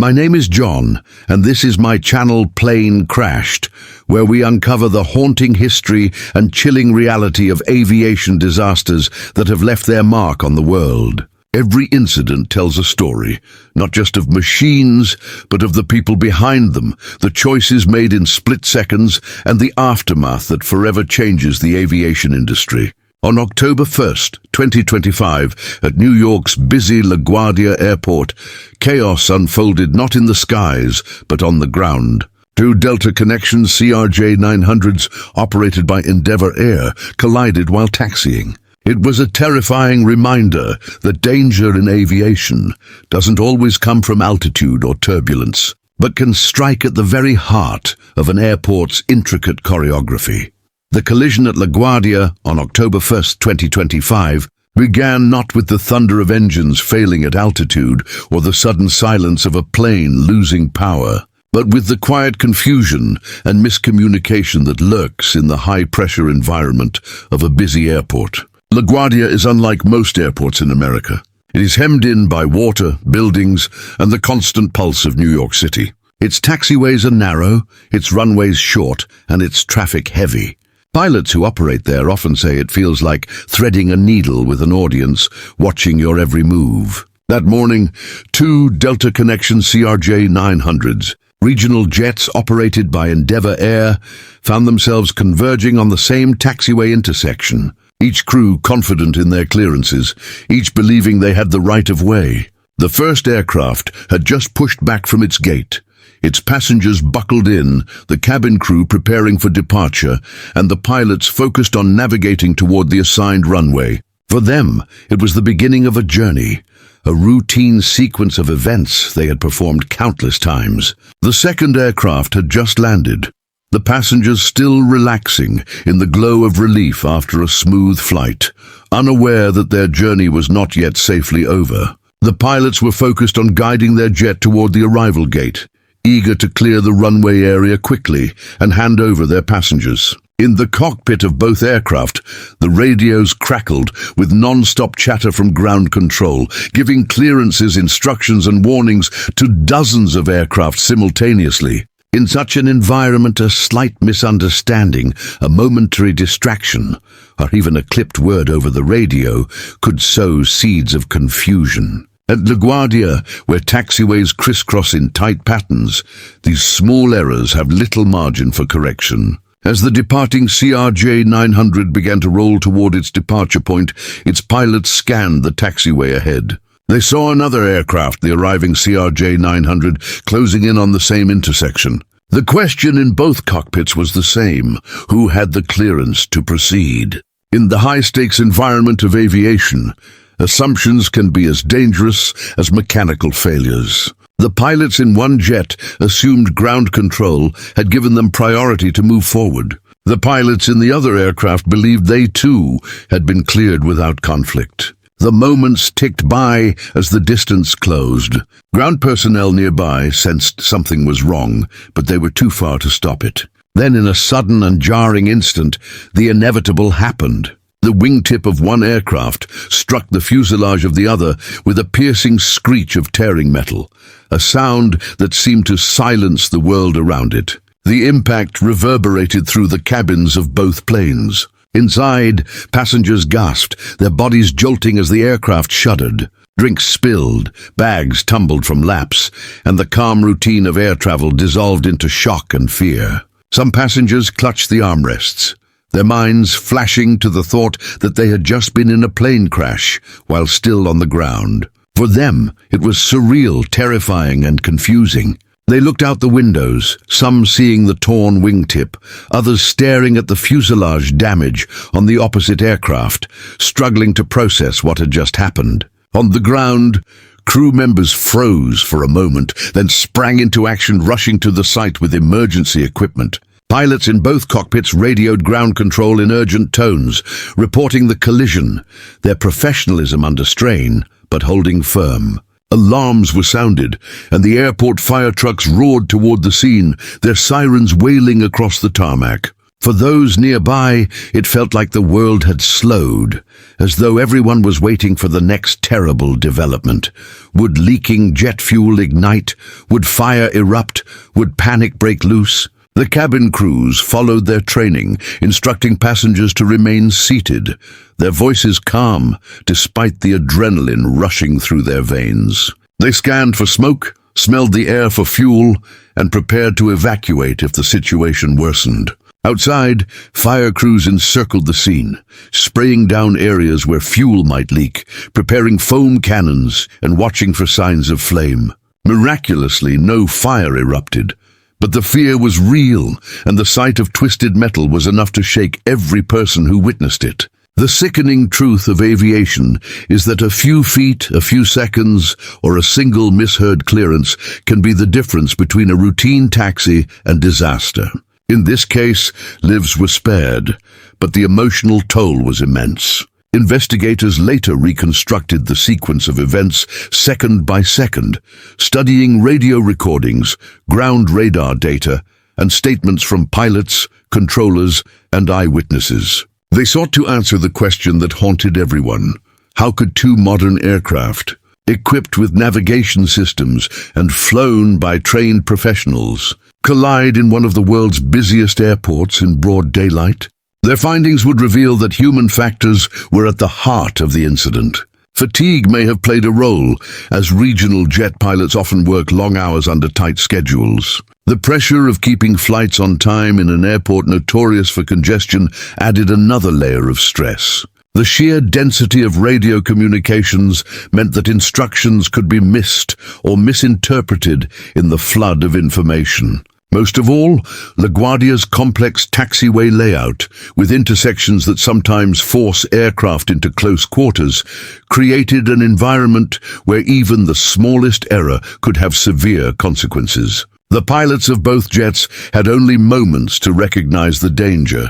My name is Jhon, and this is my channel Plane Crashed, where we uncover the haunting history and chilling reality of aviation disasters that have left their mark on the world. Every incident tells a story, not just of machines, but of the people behind them, the choices made in split seconds, and the aftermath that forever changes the aviation industry. On October 1st, 2025, at New York's busy LaGuardia airport, chaos unfolded not in the skies, but on the ground. Two Delta Connection CRJ-900s, operated by Endeavour Air, collided while taxiing. It was a terrifying reminder that danger in aviation doesn't always come from altitude or turbulence, but can strike at the very heart of an airport's intricate choreography. The collision at LaGuardia on October 1st, 2025, began not with the thunder of engines failing at altitude or the sudden silence of a plane losing power, but with the quiet confusion and miscommunication that lurks in the high-pressure environment of a busy airport. LaGuardia is unlike most airports in America. It is hemmed in by water, buildings, and the constant pulse of New York City. Its taxiways are narrow, its runways short, and its traffic heavy. Pilots who operate there often say it feels like threading a needle with an audience watching your every move. That morning, two Delta Connection CRJ-900s, regional jets operated by Endeavour Air, found themselves converging on the same taxiway intersection, each crew confident in their clearances, each believing they had the right of way. The first aircraft had just pushed back from its gate. Its passengers buckled in, the cabin crew preparing for departure, and the pilots focused on navigating toward the assigned runway. For them, it was the beginning of a journey, a routine sequence of events they had performed countless times. The second aircraft had just landed, the passengers still relaxing in the glow of relief after a smooth flight, unaware that their journey was not yet safely over. The pilots were focused on guiding their jet toward the arrival gate, eager to clear the runway area quickly and hand over their passengers. In the cockpit of both aircraft, the radios crackled with non-stop chatter from ground control, giving clearances, instructions and warnings to dozens of aircraft simultaneously. In such an environment, a slight misunderstanding, a momentary distraction, or even a clipped word over the radio could sow seeds of confusion. At LaGuardia, where taxiways crisscross in tight patterns, these small errors have little margin for correction. As the departing CRJ-900 began to roll toward its departure point, its pilots scanned the taxiway ahead. They saw another aircraft, the arriving CRJ-900, closing in on the same intersection. The question in both cockpits was the same: who had the clearance to proceed? In the high-stakes environment of aviation, assumptions can be as dangerous as mechanical failures. The pilots in one jet assumed ground control had given them priority to move forward. The pilots in the other aircraft believed they too had been cleared without conflict. The moments ticked by as the distance closed. Ground personnel nearby sensed something was wrong, but they were too far to stop it. Then, in a sudden and jarring instant, the inevitable happened. The wingtip of one aircraft struck the fuselage of the other with a piercing screech of tearing metal, a sound that seemed to silence the world around it. The impact reverberated through the cabins of both planes. Inside, passengers gasped, their bodies jolting as the aircraft shuddered. Drinks spilled, bags tumbled from laps, and the calm routine of air travel dissolved into shock and fear. Some passengers clutched the armrests, their minds flashing to the thought that they had just been in a plane crash while still on the ground. For them, it was surreal, terrifying, and confusing. They looked out the windows, some seeing the torn wingtip, others staring at the fuselage damage on the opposite aircraft, struggling to process what had just happened. On the ground, crew members froze for a moment, then sprang into action, rushing to the site with emergency equipment. Pilots in both cockpits radioed ground control in urgent tones, reporting the collision, their professionalism under strain, but holding firm. Alarms were sounded, and the airport fire trucks roared toward the scene, their sirens wailing across the tarmac. For those nearby, it felt like the world had slowed, as though everyone was waiting for the next terrible development. Would leaking jet fuel ignite? Would fire erupt? Would panic break loose? The cabin crews followed their training, instructing passengers to remain seated, their voices calm despite the adrenaline rushing through their veins. They scanned for smoke, smelled the air for fuel, and prepared to evacuate if the situation worsened. Outside, fire crews encircled the scene, spraying down areas where fuel might leak, preparing foam cannons and watching for signs of flame. Miraculously, no fire erupted, but the fear was real, and the sight of twisted metal was enough to shake every person who witnessed it. The sickening truth of aviation is that a few feet, a few seconds, or a single misheard clearance can be the difference between a routine taxi and disaster. In this case, lives were spared, but the emotional toll was immense. Investigators later reconstructed the sequence of events second by second, studying radio recordings, ground radar data, and statements from pilots, controllers, and eyewitnesses. They sought to answer the question that haunted everyone. How could two modern aircraft, equipped with navigation systems and flown by trained professionals, collide in one of the world's busiest airports in broad daylight? Their findings would reveal that human factors were at the heart of the incident. Fatigue may have played a role, as regional jet pilots often work long hours under tight schedules. The pressure of keeping flights on time in an airport notorious for congestion added another layer of stress. The sheer density of radio communications meant that instructions could be missed or misinterpreted in the flood of information. Most of all, LaGuardia's complex taxiway layout, with intersections that sometimes force aircraft into close quarters, created an environment where even the smallest error could have severe consequences. The pilots of both jets had only moments to recognize the danger,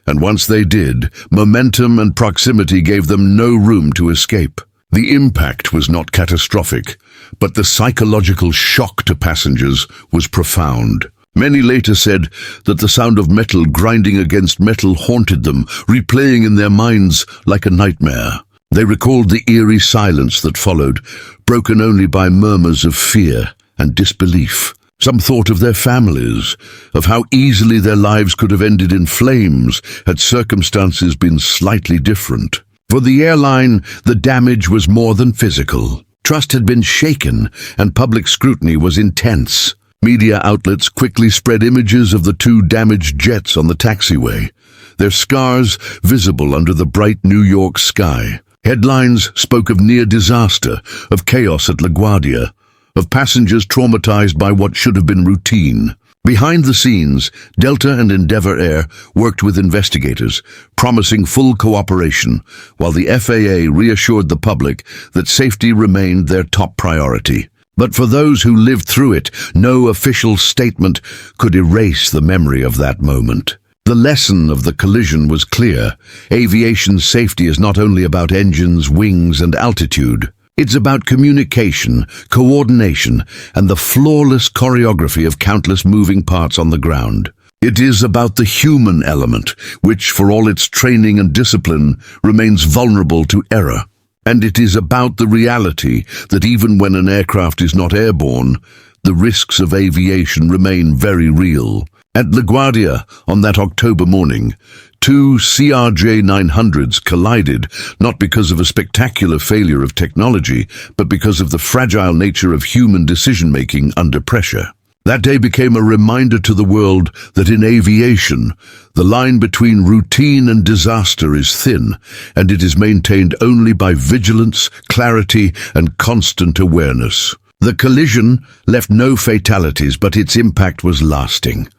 and once they did, momentum and proximity gave them no room to escape. The impact was not catastrophic, but the psychological shock to passengers was profound. Many later said that the sound of metal grinding against metal haunted them, replaying in their minds like a nightmare. They recalled the eerie silence that followed, broken only by murmurs of fear and disbelief. Some thought of their families, of how easily their lives could have ended in flames had circumstances been slightly different. For the airline, the damage was more than physical. Trust had been shaken, and public scrutiny was intense. Media outlets quickly spread images of the two damaged jets on the taxiway, their scars visible under the bright New York sky. Headlines spoke of near disaster, of chaos at LaGuardia, of passengers traumatized by what should have been routine. Behind the scenes, Delta and Endeavour Air worked with investigators, promising full cooperation, while the FAA reassured the public that safety remained their top priority. But for those who lived through it, no official statement could erase the memory of that moment. The lesson of the collision was clear. Aviation safety is not only about engines, wings, and altitude. It's about communication, coordination, and the flawless choreography of countless moving parts on the ground. It is about the human element, which, for all its training and discipline, remains vulnerable to error. And it is about the reality that even when an aircraft is not airborne, the risks of aviation remain very real. At LaGuardia, on that October morning, two CRJ-900s collided, not because of a spectacular failure of technology, but because of the fragile nature of human decision-making under pressure. That day became a reminder to the world that in aviation, the line between routine and disaster is thin, and it is maintained only by vigilance, clarity, and constant awareness. The collision left no fatalities, but its impact was lasting.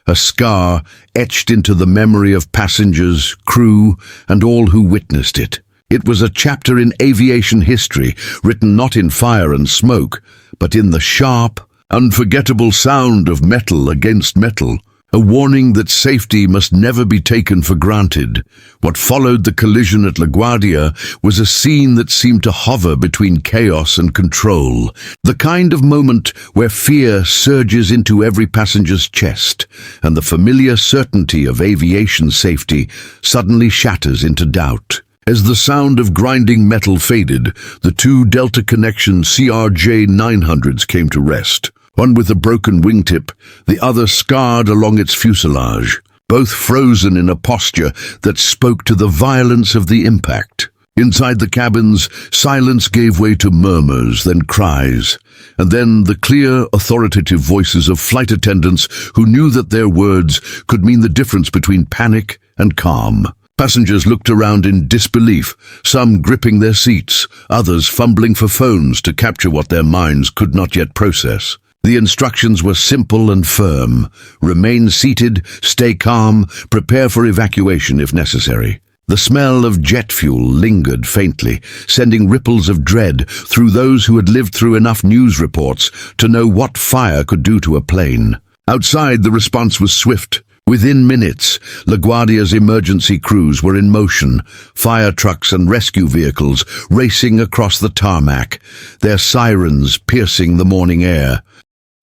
A scar etched into the memory of passengers, crew, and all who witnessed it. It was a chapter in aviation history, written not in fire and smoke, but in the sharp, unforgettable sound of metal against metal, a warning that safety must never be taken for granted. What followed the collision at LaGuardia was a scene that seemed to hover between chaos and control, the kind of moment where fear surges into every passenger's chest, and the familiar certainty of aviation safety suddenly shatters into doubt. As the sound of grinding metal faded, the two Delta Connection CRJ-900s came to rest, one with a broken wingtip, the other scarred along its fuselage, both frozen in a posture that spoke to the violence of the impact. Inside the cabins, silence gave way to murmurs, then cries, and then the clear, authoritative voices of flight attendants who knew that their words could mean the difference between panic and calm. Passengers looked around in disbelief, some gripping their seats, others fumbling for phones to capture what their minds could not yet process. The instructions were simple and firm. Remain seated, stay calm, prepare for evacuation if necessary. The smell of jet fuel lingered faintly, sending ripples of dread through those who had lived through enough news reports to know what fire could do to a plane. Outside, the response was swift. Within minutes, LaGuardia's emergency crews were in motion, fire trucks and rescue vehicles racing across the tarmac, their sirens piercing the morning air.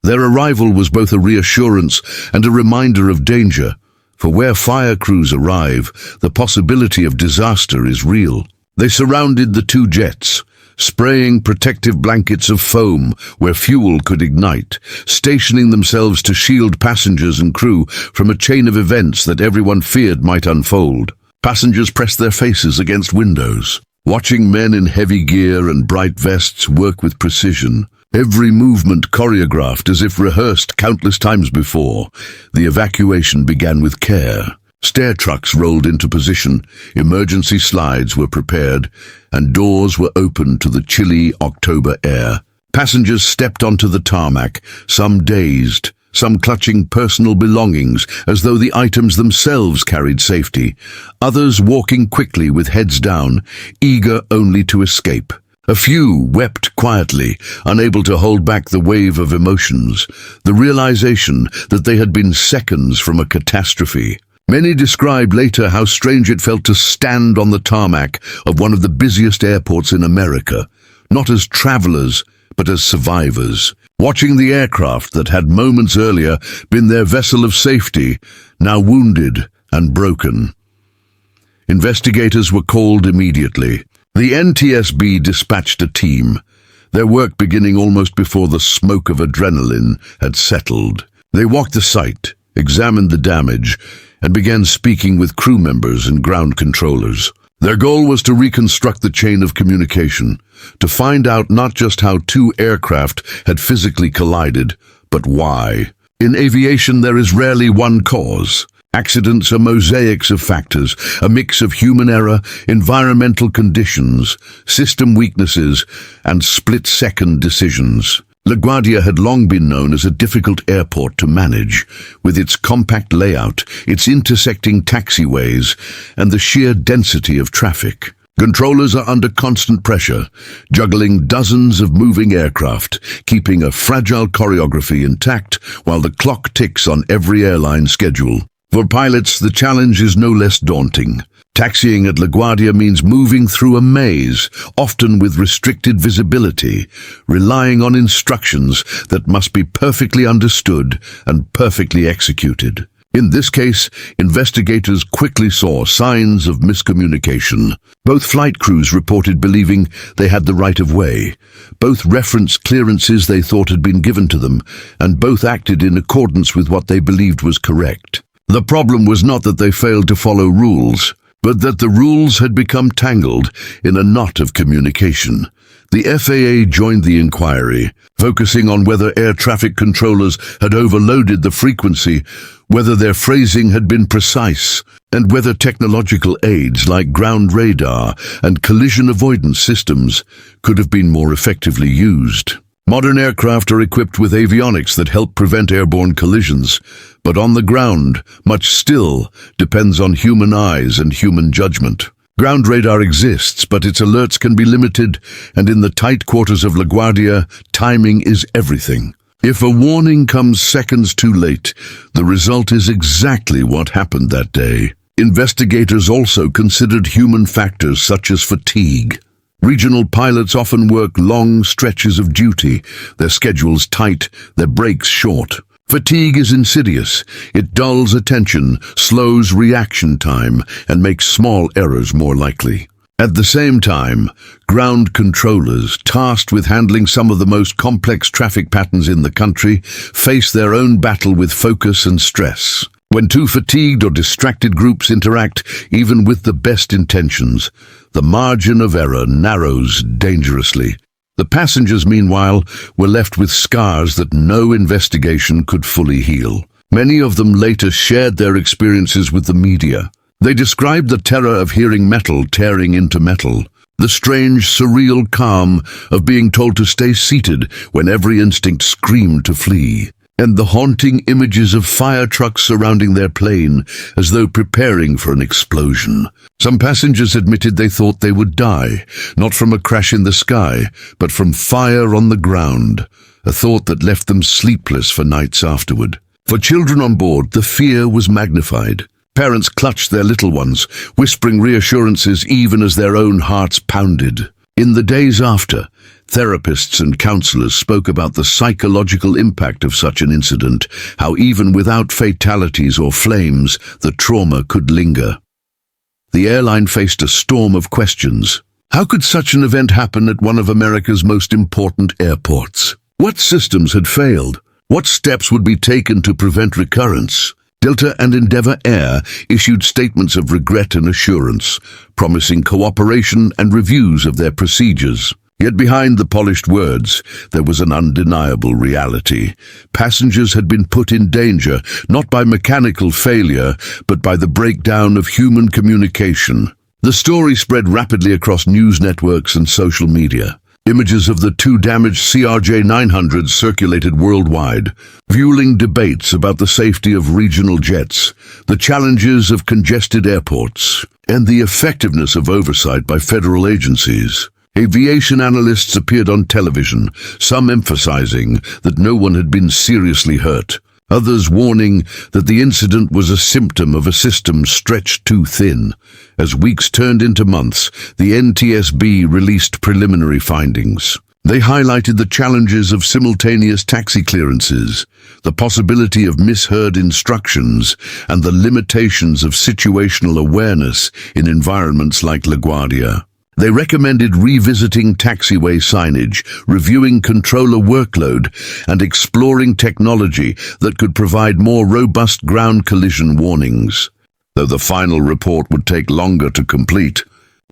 Their arrival was both a reassurance and a reminder of danger. For where fire crews arrive, the possibility of disaster is real. They surrounded the two jets, spraying protective blankets of foam where fuel could ignite, stationing themselves to shield passengers and crew from a chain of events that everyone feared might unfold. Passengers pressed their faces against windows, watching men in heavy gear and bright vests work with precision. Every movement choreographed as if rehearsed countless times before. The evacuation began with care. Stair trucks rolled into position, emergency slides were prepared, and doors were opened to the chilly October air. Passengers stepped onto the tarmac, some dazed, some clutching personal belongings as though the items themselves carried safety, others walking quickly with heads down, eager only to escape. A few wept quietly, unable to hold back the wave of emotions, the realization that they had been seconds from a catastrophe. Many described later how strange it felt to stand on the tarmac of one of the busiest airports in America, not as travelers, but as survivors, watching the aircraft that had moments earlier been their vessel of safety, now wounded and broken. Investigators were called immediately. The NTSB dispatched a team, their work beginning almost before the smoke of adrenaline had settled. They walked the site, examined the damage, and began speaking with crew members and ground controllers. Their goal was to reconstruct the chain of communication, to find out not just how two aircraft had physically collided, but why. In aviation, there is rarely one cause. Accidents are mosaics of factors, a mix of human error, environmental conditions, system weaknesses, and split-second decisions. LaGuardia had long been known as a difficult airport to manage, with its compact layout, its intersecting taxiways, and the sheer density of traffic. Controllers are under constant pressure, juggling dozens of moving aircraft, keeping a fragile choreography intact while the clock ticks on every airline schedule. For pilots, the challenge is no less daunting. Taxiing at LaGuardia means moving through a maze, often with restricted visibility, relying on instructions that must be perfectly understood and perfectly executed. In this case, investigators quickly saw signs of miscommunication. Both flight crews reported believing they had the right of way. Both referenced clearances they thought had been given to them, and both acted in accordance with what they believed was correct. The problem was not that they failed to follow rules, but that the rules had become tangled in a knot of communication. The FAA joined the inquiry, focusing on whether air traffic controllers had overloaded the frequency, whether their phrasing had been precise, and whether technological aids like ground radar and collision avoidance systems could have been more effectively used. Modern aircraft are equipped with avionics that help prevent airborne collisions, but on the ground, much still depends on human eyes and human judgment. Ground radar exists, but its alerts can be limited, and in the tight quarters of LaGuardia, timing is everything. If a warning comes seconds too late, the result is exactly what happened that day. Investigators also considered human factors such as fatigue. Regional pilots often work long stretches of duty, their schedules tight, their breaks short. Fatigue is insidious. It dulls attention, slows reaction time, and makes small errors more likely. At the same time, ground controllers, tasked with handling some of the most complex traffic patterns in the country, face their own battle with focus and stress. When two fatigued or distracted groups interact, even with the best intentions, the margin of error narrows dangerously. The passengers, meanwhile, were left with scars that no investigation could fully heal. Many of them later shared their experiences with the media. They described the terror of hearing metal tearing into metal, the strange, surreal calm of being told to stay seated when every instinct screamed to flee, and the haunting images of fire trucks surrounding their plane as though preparing for an explosion. Some passengers admitted they thought they would die, not from a crash in the sky, but from fire on the ground, a thought that left them sleepless for nights afterward. For children on board, the fear was magnified. Parents clutched their little ones, whispering reassurances even as their own hearts pounded. In the days after, therapists and counselors spoke about the psychological impact of such an incident, how even without fatalities or flames, the trauma could linger. The airline faced a storm of questions. How could such an event happen at one of America's most important airports? What systems had failed? What steps would be taken to prevent recurrence? Delta and Endeavour Air issued statements of regret and assurance, promising cooperation and reviews of their procedures. Yet behind the polished words, there was an undeniable reality. Passengers had been put in danger, not by mechanical failure, but by the breakdown of human communication. The story spread rapidly across news networks and social media. Images of the two damaged CRJ-900s circulated worldwide, fueling debates about the safety of regional jets, the challenges of congested airports, and the effectiveness of oversight by federal agencies. Aviation analysts appeared on television, some emphasizing that no one had been seriously hurt, others warning that the incident was a symptom of a system stretched too thin. As weeks turned into months, the NTSB released preliminary findings. They highlighted the challenges of simultaneous taxi clearances, the possibility of misheard instructions, and the limitations of situational awareness in environments like LaGuardia. They recommended revisiting taxiway signage, reviewing controller workload, and exploring technology that could provide more robust ground collision warnings. Though the final report would take longer to complete,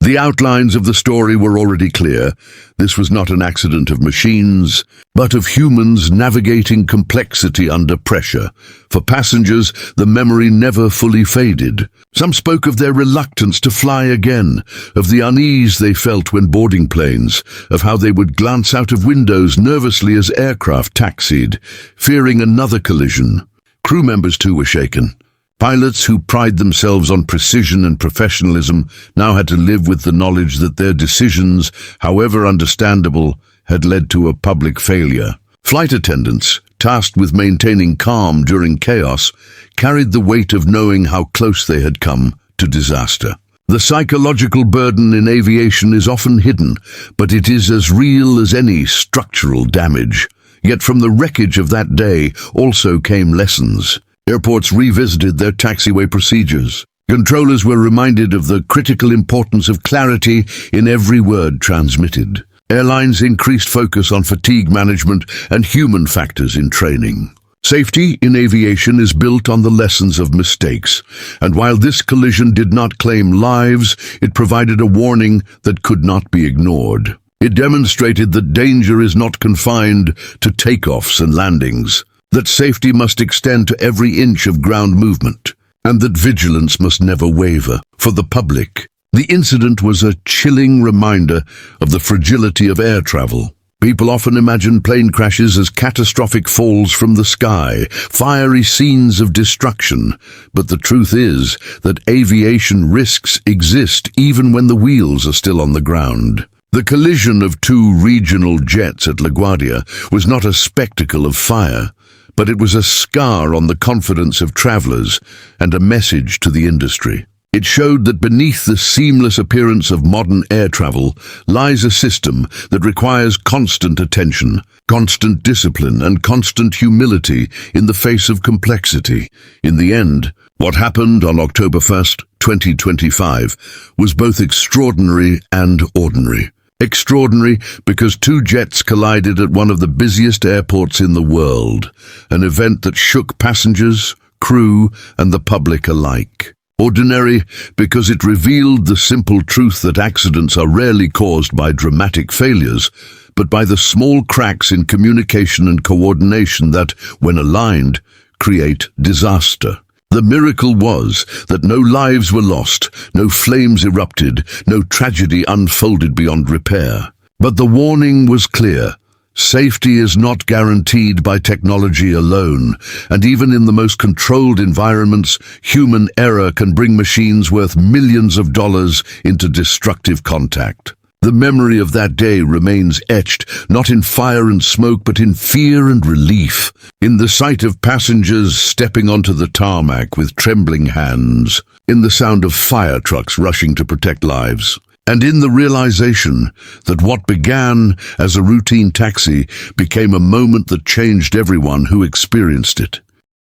the outlines of the story were already clear. This was not an accident of machines, but of humans navigating complexity under pressure. For passengers, the memory never fully faded. Some spoke of their reluctance to fly again, of the unease they felt when boarding planes, of how they would glance out of windows nervously as aircraft taxied, fearing another collision. Crew members too were shaken. Pilots who pride themselves on precision and professionalism now had to live with the knowledge that their decisions, however understandable, had led to a public failure. Flight attendants, tasked with maintaining calm during chaos, carried the weight of knowing how close they had come to disaster. The psychological burden in aviation is often hidden, but it is as real as any structural damage. Yet from the wreckage of that day also came lessons. Airports revisited their taxiway procedures. Controllers were reminded of the critical importance of clarity in every word transmitted. Airlines increased focus on fatigue management and human factors in training. Safety in aviation is built on the lessons of mistakes, and while this collision did not claim lives, it provided a warning that could not be ignored. It demonstrated that danger is not confined to takeoffs and landings, that safety must extend to every inch of ground movement, and that vigilance must never waver. For the public, the incident was a chilling reminder of the fragility of air travel. People often imagine plane crashes as catastrophic falls from the sky, fiery scenes of destruction, but the truth is that aviation risks exist even when the wheels are still on the ground. The collision of two regional jets at LaGuardia was not a spectacle of fire, but it was a scar on the confidence of travelers and a message to the industry. It showed that beneath the seamless appearance of modern air travel lies a system that requires constant attention, constant discipline, and constant humility in the face of complexity. In the end, What happened on October 1st, 2025, was both extraordinary and ordinary. Extraordinary because two jets collided at one of the busiest airports in the world, an event that shook passengers, crew, and the public alike. Ordinary because it revealed the simple truth that accidents are rarely caused by dramatic failures, but by the small cracks in communication and coordination that, when aligned, create disaster. The miracle was that no lives were lost, no flames erupted, no tragedy unfolded beyond repair. But the warning was clear. Safety is not guaranteed by technology alone, and even in the most controlled environments, human error can bring machines worth millions of dollars into destructive contact. The memory of that day remains etched, not in fire and smoke, but in fear and relief, in the sight of passengers stepping onto the tarmac with trembling hands, in the sound of fire trucks rushing to protect lives, and in the realization that what began as a routine taxi became a moment that changed everyone who experienced it.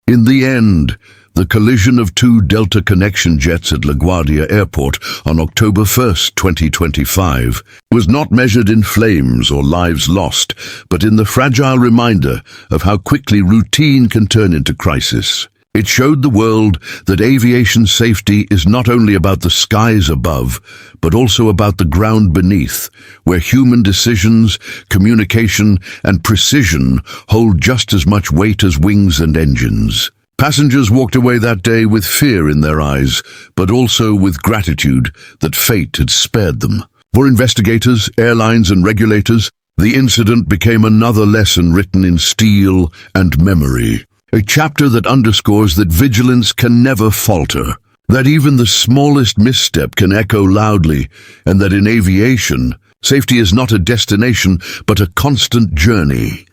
In the end, the collision of two Delta Connection jets at LaGuardia Airport on October 1st, 2025, was not measured in flames or lives lost, but in the fragile reminder of how quickly routine can turn into crisis. It showed the world that aviation safety is not only about the skies above, but also about the ground beneath, where human decisions, communication, and precision hold just as much weight as wings and engines. Passengers walked away that day with fear in their eyes, but also with gratitude that fate had spared them. For investigators, airlines, and regulators, the incident became another lesson written in steel and memory. A chapter that underscores that vigilance can never falter, that even the smallest misstep can echo loudly, and that in aviation, safety is not a destination but a constant journey.